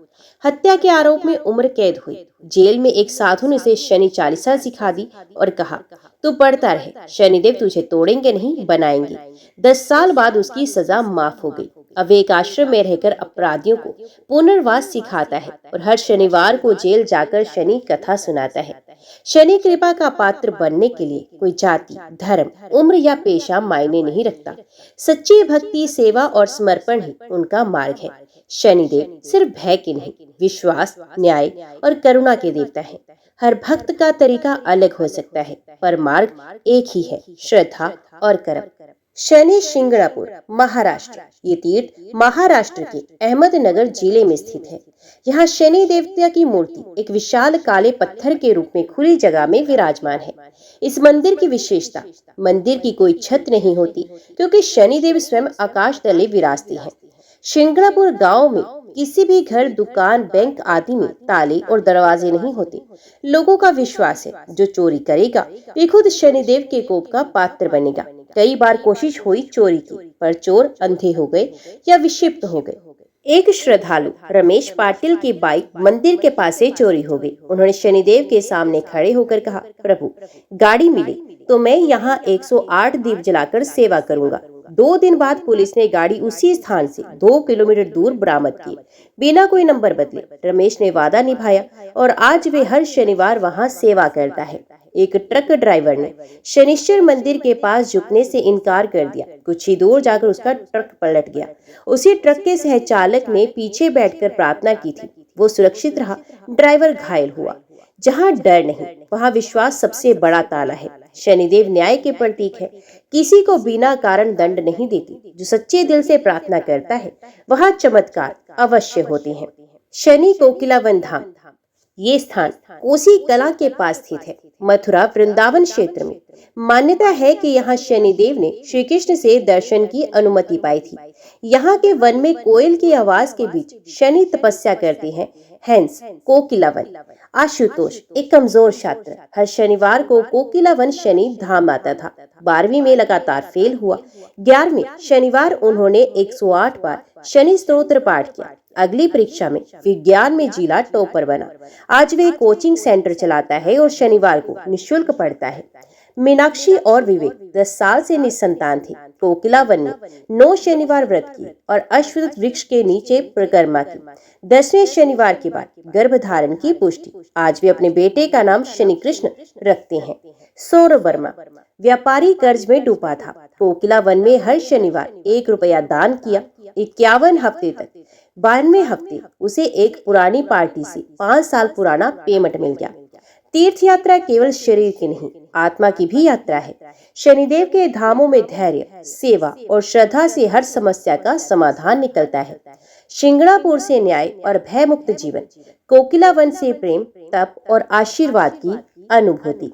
हत्या के आरोप में उम्र कैद हुई। जेल में एक साधु ने उसे शनि चालीसा सिखा दी और कहा, तू पढ़ता रहे, शनिदेव तुझे तोड़ेंगे नहीं, बनाएंगे। 10 साल बाद उसकी सजा माफ हो गई। अब एक आश्रम में रहकर अपराधियों को पुनर्वास सिखाता है और हर शनिवार को जेल जाकर शनि कथा सुनाता है। शनि कृपा का पात्र बनने के लिए कोई जाति, धर्म, उम्र या पेशा मायने नहीं रखता। सच्ची भक्ति, सेवा और समर्पण ही उनका मार्ग है। शनिदेव सिर्फ भय के नहीं, विश्वास, न्याय और करुणा के देवता है। हर भक्त का तरीका अलग हो सकता है, पर मार्ग एक ही है, श्रद्धा और कर्म। शनि शिंगणापुर, महाराष्ट्र। ये तीर्थ महाराष्ट्र के अहमदनगर जिले में स्थित है। यहाँ शनि देवता की मूर्ति एक विशाल काले पत्थर के रूप में खुली जगह में विराजमान है। इस मंदिर की विशेषता, मंदिर की कोई छत नहीं होती, क्योंकि शनिदेव स्वयं आकाश तले विराजते हैं। शिंगणापुर गांव में किसी भी घर, दुकान, बैंक आदि में ताले और दरवाजे नहीं होते। लोगों का विश्वास है, जो चोरी करेगा वे खुद शनिदेव के कोप का पात्र बनेगा। कई बार कोशिश हुई चोरी की, पर चोर अंधे हो गए या विक्षिप्त हो गए। एक श्रद्धालु रमेश पाटिल की बाइक मंदिर के पास से चोरी हो गई। उन्होंने शनिदेव के सामने खड़े होकर कहा, प्रभु, गाड़ी मिली तो मैं यहाँ 108 दीप जलाकर सेवा करूंगा। 2 दिन बाद पुलिस ने गाड़ी उसी स्थान से 2 किलोमीटर दूर बरामद की, बिना कोई नंबर बदले। रमेश ने वादा निभाया और आज वे हर शनिवार वहां सेवा करता है। एक ट्रक ड्राइवर ने शनिश्चर मंदिर के पास झुकने से इनकार कर दिया। कुछ ही दूर जाकर उसका ट्रक पलट गया। उसी ट्रक के सहचालक ने पीछे बैठकर प्रार्थना की थी। वो सुरक्षित रहा, ड्राइवर घायल हुआ। जहाँ डर नहीं, वहाँ विश्वास सबसे बड़ा ताला है। शनिदेव न्याय के प्रतीक है, किसी को बिना कारण दंड नहीं देती। जो सच्चे दिल से प्रार्थना करता है, वहाँ चमत्कार अवश्य होते हैं। शनि कोकिलावन धाम, ये स्थान कोसी कला के पास स्थित है, मथुरा वृंदावन क्षेत्र में। मान्यता है कि यहाँ शनिदेव ने श्री कृष्ण से दर्शन की अनुमति पाई थी। यहाँ के वन में कोयल की आवाज के बीच शनि तपस्या करते हैं। हैंस कोकिलावन। आशुतोष, एक कमजोर छात्र, हर शनिवार को कोकिलावन शनि धाम आता था। 12वीं में लगातार फेल हुआ। 11वें शनिवार उन्होंने 108 बार शनि स्तोत्र पाठ किया। अगली परीक्षा में विज्ञान में जिला टॉपर बना। आज वे कोचिंग सेंटर चलाता है और शनिवार को निःशुल्क पढ़ता है। मीनाक्षी और विवेक 10 साल से निसंतान थे। कोकिलावन ने 9 शनिवार व्रत किए और अश्वत्थ वृक्ष के नीचे परिक्रमा की। 10वें शनिवार के बाद गर्भधारण की पुष्टि। आज वे अपने बेटे का नाम शनि कृष्ण रखते हैं। सौरभ वर्मा व्यापारी कर्ज में डूबा था। कोकिलावन में हर शनिवार 1 रुपया दान किया। 51 हफ्ते तक। 12वें हफ्ते उसे एक पुरानी पार्टी से 5 साल पुराना पेमेंट मिल गया। तीर्थ यात्रा केवल शरीर की नहीं, आत्मा की भी यात्रा है। शनिदेव के धामों में धैर्य, सेवा और श्रद्धा से हर समस्या का समाधान निकलता है। शिंगणापुर से न्याय और भय मुक्त जीवन, कोकिलावन से प्रेम, तप और आशीर्वाद की अनुभूति।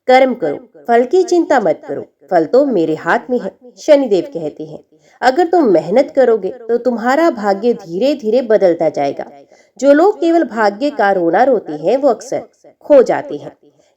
कर्म करो, फल की चिंता मत करो, फल तो मेरे हाथ में है, शनिदेव कहते हैं। अगर तुम मेहनत करोगे तो तुम्हारा भाग्य धीरे धीरे बदलता जाएगा। जो लोग केवल भाग्य का रोना रोते हैं, वो अक्सर खो जाते हैं।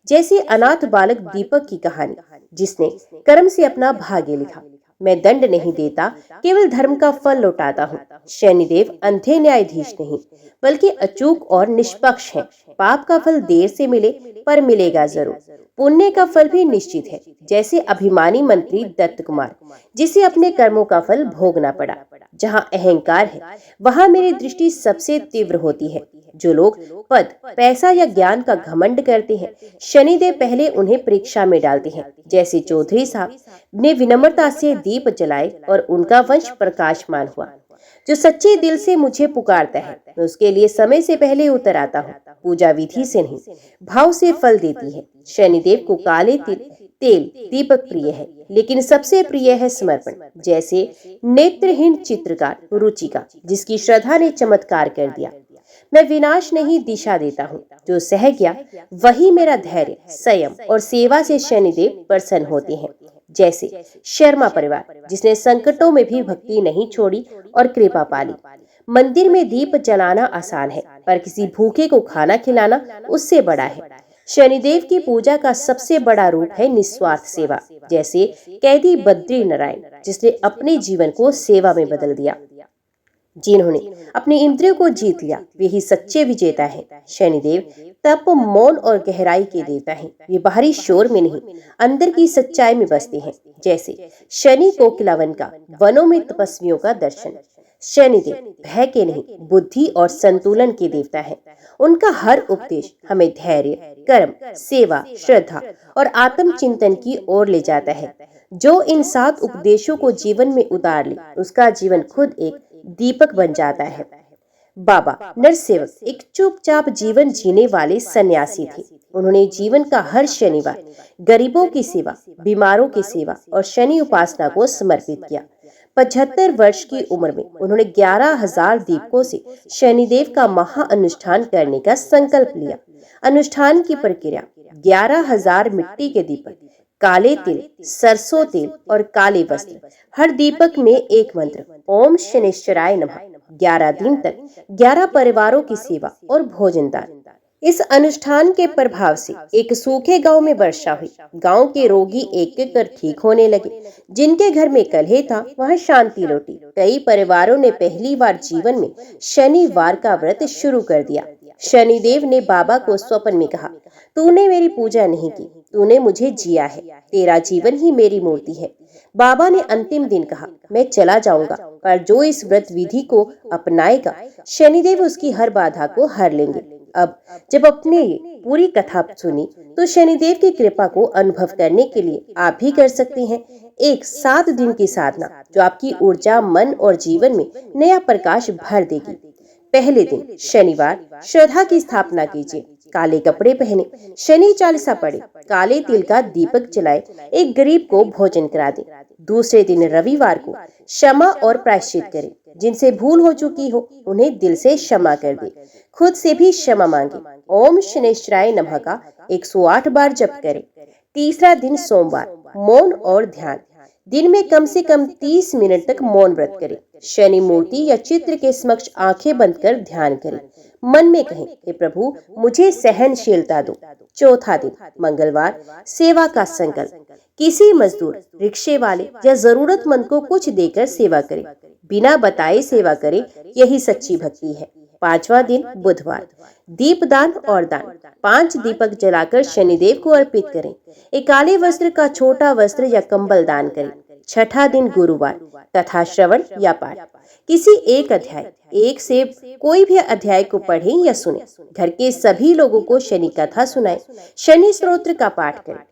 जैसे अनाथ बालक दीपक की कहानी, जिसने कर्म से अपना भाग्य लिखा। मैं दंड नहीं देता, केवल धर्म का फल लौटाता हूँ। शनिदेव अंधे न्यायाधीश नहीं, बल्कि अचूक और निष्पक्ष हैं। पाप का फल देर से मिले, पर मिलेगा जरूर। पुण्य का फल भी निश्चित है, जैसे अभिमानी मंत्री दत्त कुमार, जिसे अपने कर्मों का फल भोगना पड़ा। जहाँ अहंकार है, वहाँ मेरी दृष्टि सबसे तीव्र होती है। जो लोग पद, पैसा या ज्ञान का घमंड करते हैं, शनिदेव पहले उन्हें परीक्षा में डालते हैं। जैसे चौधरी साहब ने विनम्रता से दीप जलाए और उनका वंश प्रकाशमान हुआ। जो सच्चे दिल से मुझे पुकारता है, मैं उसके लिए समय से पहले उतर आता हूँ। पूजा विधि से नहीं, भाव से फल देती है। शनिदेव को काले तेल दीपक प्रिय है, लेकिन सबसे प्रिय है समर्पण। जैसे नेत्रहीन चित्रकार रुचिका, जिसकी श्रद्धा ने चमत्कार कर दिया। मैं विनाश नहीं, दिशा देता हूँ। जो सह गया, वही मेरा धैर्य, संयम और सेवा से शनिदेव प्रसन्न होते हैं। जैसे शर्मा परिवार, जिसने संकटों में भी भक्ति नहीं छोड़ी और कृपा पाली। मंदिर में दीप जलाना आसान है, पर किसी भूखे को खाना खिलाना उससे बड़ा है। शनिदेव की पूजा का सबसे बड़ा रूप है निस्वार्थ सेवा। जैसे कैदी बद्री नारायण, जिसने अपने जीवन को सेवा में बदल दिया। जिन्होंने अपने इंद्रियों को जीत लिया, वे ही सच्चे विजेता हैं। शनिदेव तप, मौन और गहराई के देवता हैं। वे बाहरी शोर में नहीं, अंदर की सच्चाई में बसते हैं। जैसे शनि कोकिलावन का वनों में तपस्वियों का दर्शन। शनिदेव भय के नहीं, बुद्धि और संतुलन के देवता है। उनका हर उपदेश हमें धैर्य, कर्म, सेवा, श्रद्धा और आत्मचिंतन की ओर ले जाता है। जो इन 7 उपदेशों को जीवन में उतार ले, उसका जीवन खुद एक दीपक बन जाता है। बाबा नरसेवक एक चुपचाप जीवन जीने वाले सन्यासी थे। उन्होंने जीवन का हर शनिवार गरीबों की सेवा, बीमारों की सेवा और शनि उपासना को समर्पित किया। 75 वर्ष की उम्र में उन्होंने 11,000 दीपकों से शनिदेव का महा अनुष्ठान करने का संकल्प लिया। अनुष्ठान की प्रक्रिया: 11,000 मिट्टी के दीपक, काले तिल, सरसों तेल और काले वस्त्र। हर दीपक में एक मंत्र, ओम शनिश्चराय नमः। 11 दिन तक 11 परिवारों की सेवा और भोजन दान। इस अनुष्ठान के प्रभाव से एक सूखे गांव में वर्षा हुई। गांव के रोगी एक एक कर ठीक होने लगे। जिनके घर में कलह था वहां शांति लौटी। कई परिवारों ने पहली बार जीवन में शनिवार का व्रत शुरू कर दिया। शनिदेव ने बाबा को स्वप्न में कहा, तूने मेरी पूजा नहीं की, तूने मुझे जिया है, तेरा जीवन ही मेरी मूर्ति है। बाबा ने अंतिम दिन कहा, मैं चला जाऊंगा, पर जो इस व्रत विधि को अपनाएगा, शनिदेव उसकी हर बाधा को हर लेंगे। अब जब अपने पूरी कथा सुनी तो शनिदेव की कृपा को अनुभव करने के लिए आप भी कर सकते हैं एक 7 दिन की साधना, जो आपकी ऊर्जा, मन और जीवन में नया प्रकाश भर देगी। पहले दिन शनिवार, श्रद्धा की स्थापना कीजिए। काले कपड़े पहने, शनि चालीसा पढ़े, काले तिल का दीपक जलाए, एक गरीब को भोजन करा दे। दूसरे दिन रविवार को क्षमा और प्रायश्चित करें। जिनसे भूल हो चुकी हो उन्हें दिल से क्षमा कर दे। खुद से भी क्षमा मांगे। ओम शनिश्चराय नमः का 108 बार जप करें। तीसरा दिन सोमवार, मौन और ध्यान। दिन में कम से कम 30 मिनट तक मौन व्रत करें। शनि मूर्ति या चित्र के समक्ष आंखें बंद कर ध्यान करें। मन में कहें कि प्रभु मुझे सहनशीलता दो। चौथा दिन मंगलवार, सेवा का संकल्प। किसी मजदूर, रिक्शे वाले या जरूरतमंद को कुछ देकर सेवा करें। बिना बताए सेवा करें, यही सच्ची भक्ति है। पांचवा दिन बुधवार, दीपदान और दान। 5 दीपक जलाकर शनिदेव को अर्पित करें। एक काले वस्त्र का छोटा वस्त्र या कंबल दान करें। छठा दिन गुरुवार, कथा श्रवण या पाठ। किसी एक अध्याय, एक से कोई भी अध्याय को पढ़ें या सुने। घर के सभी लोगों को शनि कथा सुनाएं। शनि स्तोत्र का पाठ करें।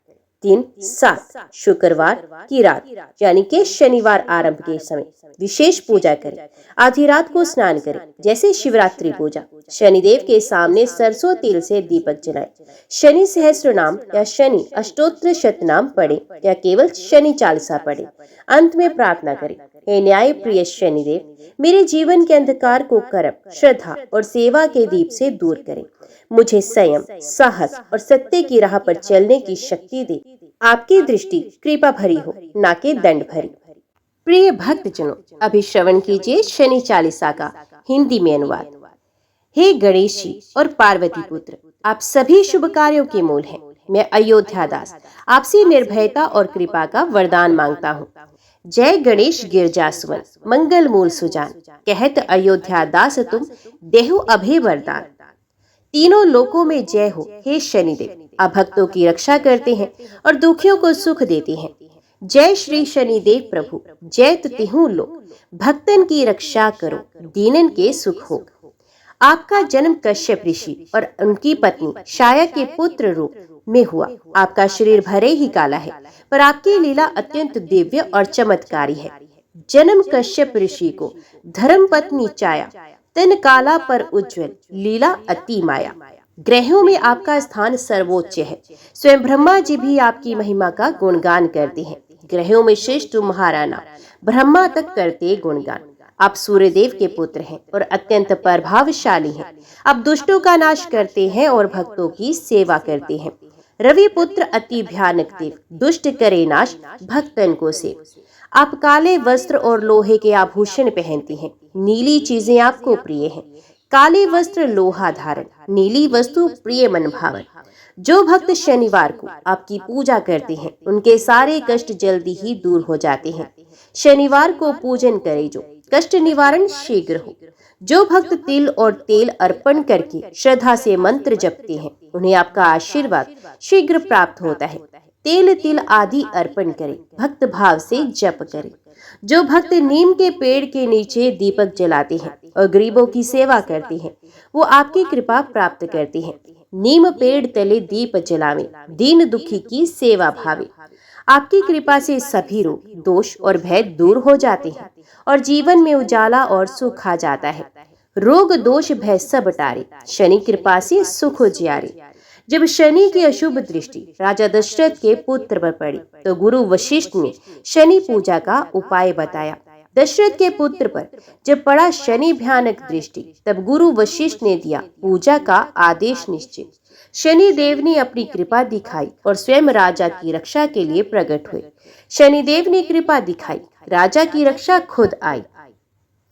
दिन 7 शुक्रवार की रात, यानी कि शनिवार आरंभ के समय विशेष पूजा करें। आधी रात को स्नान करें, जैसे शिवरात्रि पूजा। शनिदेव के सामने सरसों तेल से दीपक जलाएं। शनि सहस्त्र नाम या शनि अष्टोत्तर शतनाम पढ़ें या केवल शनि चालीसा पढ़ें। अंत में प्रार्थना करें, हे न्याय प्रिय शनिदेव, मेरे जीवन के अंधकार को कर्म, श्रद्धा और सेवा के दीप से दूर करें। मुझे संयम, साहस और सत्य की राह पर चलने की शक्ति दे। आपकी दृष्टि कृपा भरी हो, ना कि दंड भरी। प्रिय भक्तजनों, अभी श्रवण कीजिए शनि चालीसा का हिंदी में अनुवाद। हे गणेश जी और पार्वती पुत्र, आप सभी शुभ कार्यों के मूल हैं। मैं अयोध्या दास आपसे निर्भयता और कृपा का वरदान मांगता हूँ। जय गणेश गिरजा सुवन, मंगल मूल सुजान, कहत अयोध्या दास तुम देहु अभय वरदान। तीनों लोकों में जय हो हे शनिदेव, आप भक्तों की रक्षा करते हैं और दुखियों को सुख देते हैं। जय श्री शनिदेव प्रभु, जय तिहु लोक, भक्तन की रक्षा करो, दीनन के सुख हो। आपका जन्म कश्यप ऋषि और उनकी पत्नी शाया के पुत्र रूप में हुआ। आपका शरीर भरे ही काला है, पर आपकी लीला अत्यंत दिव्य और चमत्कारी है। जन्म कश्यप ऋषि को, धर्म पत्नी चाया, तन काला पर उज्जवल, लीला अति माया। ग्रहों में आपका स्थान सर्वोच्च है। स्वयं ब्रह्मा जी भी आपकी महिमा का गुणगान करते हैं। ग्रहों में श्रेष्ठ तुम्हारा नाम, ब्रह्मा तक करते गुणगान। आप सूर्यदेव के पुत्र हैं और अत्यंत प्रभावशाली हैं। आप दुष्टों का नाश करते हैं और भक्तों की सेवा करते हैं। रवि पुत्र अति भयानक देव, दुष्ट करे नाश, भक्तन को सेव। आप काले वस्त्र और लोहे के आभूषण पहनते हैं। नीली चीजें आपको प्रिय हैं। काले वस्त्र, लोहा धारण, नीली वस्तु प्रिय मन भावन। जो भक्त शनिवार को आपकी पूजा करते हैं, उनके सारे कष्ट जल्दी ही दूर हो जाते हैं। शनिवार को पूजन करें जो कष्ट निवारण शीघ्र हो। जो भक्त तिल और तेल अर्पण करके श्रद्धा से मंत्र जपते हैं, उन्हें आपका आशीर्वाद शीघ्र प्राप्त होता है। तेल तिल आदि अर्पण करें, भक्त भाव से जप करें। जो भक्त नीम के पेड़ के नीचे दीपक जलाते हैं और गरीबों की सेवा करते हैं, वो आपकी कृपा प्राप्त करते हैं। नीम पेड़ तले दीप जलावे, दीन दुखी की सेवा भावे। आपकी कृपा से सभी रोग, दोष और भय दूर हो जाते हैं और जीवन में उजाला और सुख आ जाता है। रोग दोष भय सब टारे, शनि कृपा से सुख उजियारे। जब शनि की अशुभ दृष्टि राजा दशरथ के पुत्र पर पड़ी तो गुरु वशिष्ठ ने शनि पूजा का उपाय बताया। दशरथ के पुत्र पर जब पड़ा शनि भयानक दृष्टि तब गुरु वशिष्ठ ने दिया पूजा का आदेश निश्चित। शनि देव ने अपनी कृपा दिखाई और स्वयं राजा की रक्षा के लिए प्रकट हुए। शनि देव ने कृपा दिखाई, राजा की रक्षा खुद आई।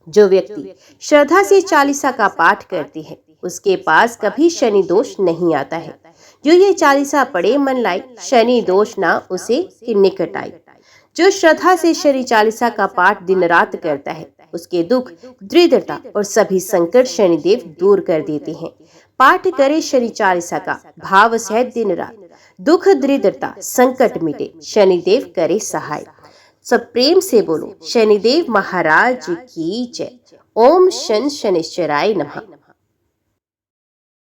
जो व्यक्ति श्रद्धा से चालीसा का पाठ करते हैं उसके पास कभी शनि दोष नहीं आता है। जो ये चालीसा पढ़े मन लाई, शनि दोष ना उसे कि निकट आई। जो श्रद्धा से शनि चालीसा का पाठ दिन रात करता है उसके दुख, दरिद्रता और सभी संकट शनिदेव दूर कर देते हैं। पाठ करे शनि चालीसा का भाव सहित दिन रात, दुख दरिद्रता संकट मिटे, शनिदेव करे सहाय। सब प्रेम से बोलो शनिदेव महाराज की जय। ओम शनि शनिश्चराय नमः।